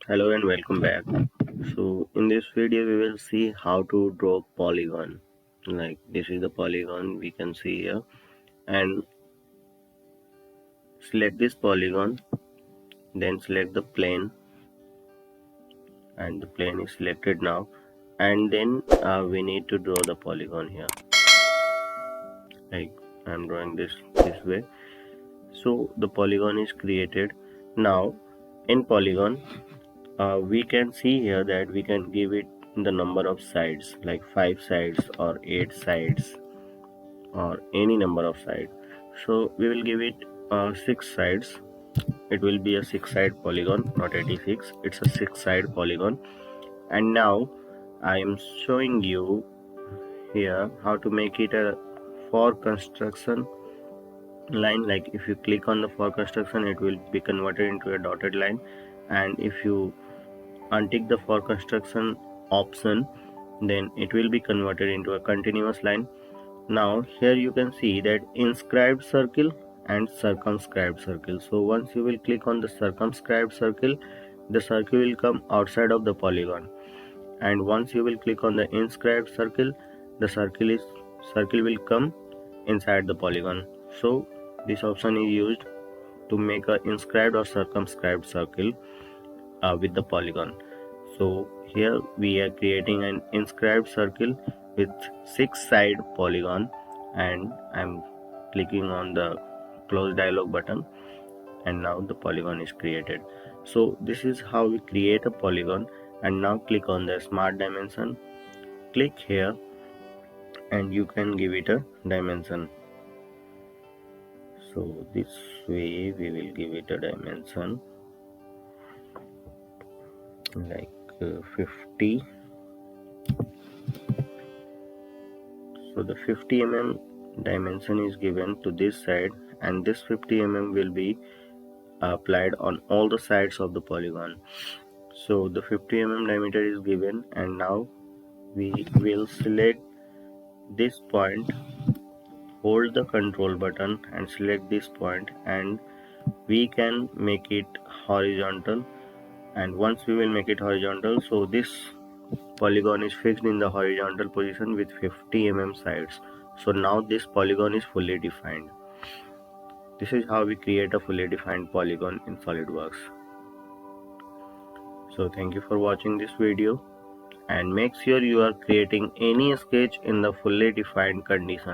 Hello and welcome back. So in this video we will see how to draw polygon. Like this is the polygon we can see here, and select this polygon, then select the plane, and the plane is selected now, and then we need to draw the polygon here. Like I'm drawing this way. So the polygon is created. Now in polygon we can see here that we can give it the number of sides, like 5 sides or 8 sides or any number of sides. So we will give it 6 sides. It will be a 6-side polygon, not 86. It's a 6-side polygon. And now I am showing you here how to make it a for construction line. Like if you click on the for construction, it will be converted into a dotted line, and if you untick the for construction option, then it will be converted into a continuous line. Now here you can see that inscribed circle and circumscribed circle. So once you will click on the circumscribed circle, the circle will come outside of the polygon, and once you will click on the inscribed circle, the circle will come inside the polygon. So this option is used to make a inscribed or circumscribed circle with the polygon. So here we are creating an inscribed circle with 6-side polygon, and I'm clicking on the close dialog button, and now the polygon is created. So this is how we create a polygon. And now click on the smart dimension, click here, and you can give it a dimension. So this way we will give it a dimension like 50. So the 50 mm dimension is given to this side, and this 50 mm will be applied on all the sides of the polygon. So the 50 mm diameter is given, and now we will select this point, hold the control button and select this point, and we can make it horizontal. And once we will make it horizontal, so this polygon is fixed in the horizontal position with 50 mm sides. So now this polygon is fully defined. This is how we create a fully defined polygon in SolidWorks. So thank you for watching this video, and make sure you are creating any sketch in the fully defined condition.